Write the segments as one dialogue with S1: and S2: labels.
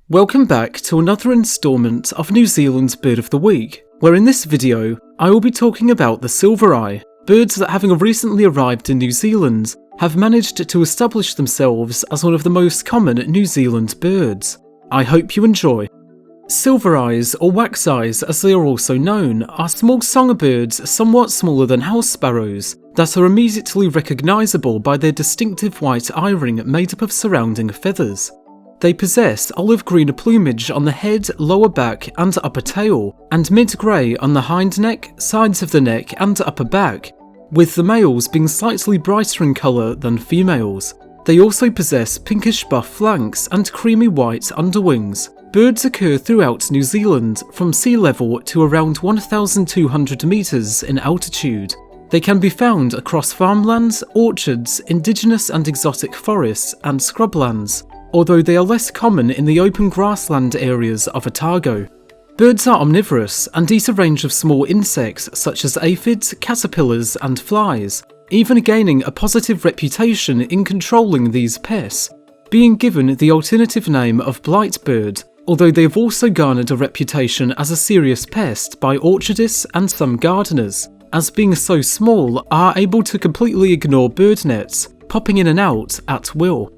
S1: Welcome back to another instalment of New Zealand's Bird of the Week, where in this video I will be talking about the Silvereye, birds that having recently arrived in New Zealand have managed to establish themselves as one of the most common New Zealand birds. I hope you enjoy. Silvereyes, or wax-eyes as they are also known, are small songbirds somewhat smaller than house sparrows that are immediately recognisable by their distinctive white eye ring made up of surrounding feathers. They possess olive-green plumage on the head, lower back and upper tail, and mid-grey on the hind neck, sides of the neck and upper back, with the males being slightly brighter in colour than females. They also possess pinkish buff flanks and creamy white underwings. Birds occur throughout New Zealand from sea level to around 1,200 metres in altitude. They can be found across farmlands, orchards, indigenous and exotic forests and scrublands, although they are less common in the open grassland areas of Otago. Birds are omnivorous and eat a range of small insects such as aphids, caterpillars and flies, even gaining a positive reputation in controlling these pests, being given the alternative name of Blight-bird, although they have also garnered a reputation as a serious pest by orchardists and some gardeners, as being so small are able to completely ignore bird nets, popping in and out at will.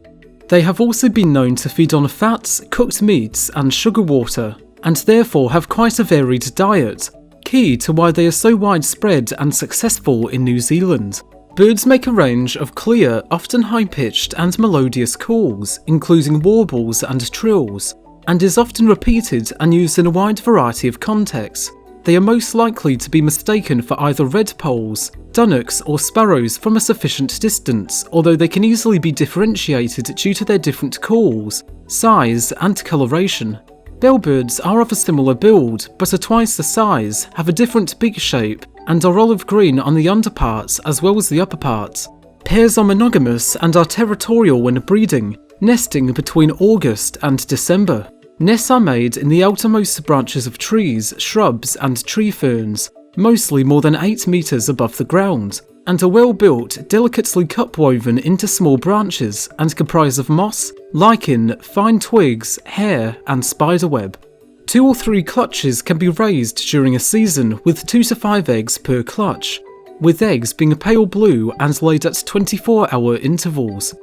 S1: They have also been known to feed on fats, cooked meats and sugar water, and therefore have quite a varied diet, key to why they are so widespread and successful in New Zealand. Birds make a range of clear, often high-pitched and melodious calls, including warbles and trills, and is often repeated and used in a wide variety of contexts. They are most likely to be mistaken for either redpolls, dunnocks or sparrows from a sufficient distance, although they can easily be differentiated due to their different calls, size and coloration. Bellbirds are of a similar build, but are twice the size, have a different beak shape, and are olive green on the underparts as well as the upper parts. Pairs are monogamous and are territorial when breeding, nesting between August and December. Nests are made in the outermost branches of trees, shrubs and tree ferns, mostly more than 8 metres above the ground, and are well built, delicately cup-woven into small branches and comprise of moss, lichen, fine twigs, hair and spiderweb. 2 or 3 clutches can be raised during a season with 2 to 5 eggs per clutch, with eggs being pale blue and laid at 24-hour intervals.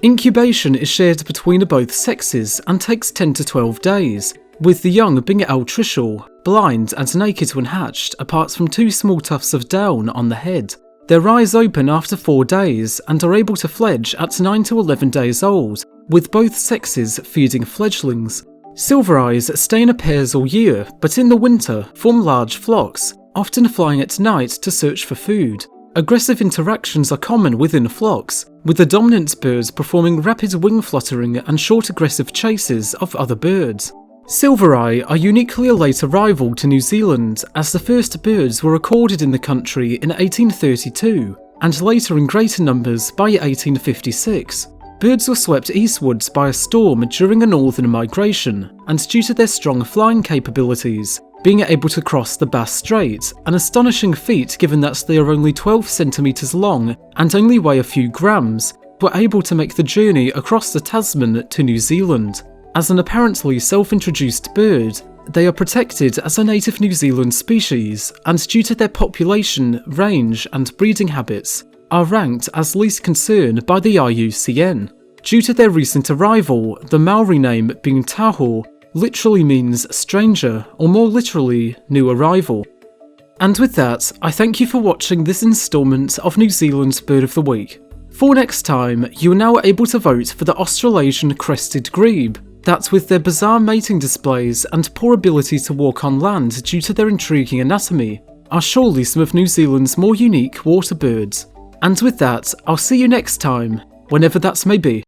S1: Incubation is shared between both sexes and takes 10 to 12 days, with the young being altricial, blind and naked when hatched apart from 2 small tufts of down on the head. Their eyes open after 4 days and are able to fledge at 9 to 11 days old, with both sexes feeding fledglings. Silvereyes stay in pairs all year, but in the winter form large flocks, often flying at night to search for food. Aggressive interactions are common within flocks, with the dominant birds performing rapid wing fluttering and short aggressive chases of other birds. Silvereye are uniquely a late arrival to New Zealand, as the first birds were recorded in the country in 1832, and later in greater numbers by 1856. Birds were swept eastwards by a storm during a northern migration, and due to their strong flying capabilities, being able to cross the Bass Strait, an astonishing feat given that they are only 12 centimetres long and only weigh a few grams, were able to make the journey across the Tasman to New Zealand. As an apparently self-introduced bird, they are protected as a native New Zealand species, and due to their population, range and breeding habits, are ranked as least concern by the IUCN. Due to their recent arrival, the Maori name being Taho literally means stranger, or more literally, new arrival. And with that, I thank you for watching this instalment of New Zealand's Bird of the Week. For next time, you are now able to vote for the Australasian crested grebe, that with their bizarre mating displays and poor ability to walk on land due to their intriguing anatomy, are surely some of New Zealand's more unique water birds. And with that, I'll see you next time, whenever that may be.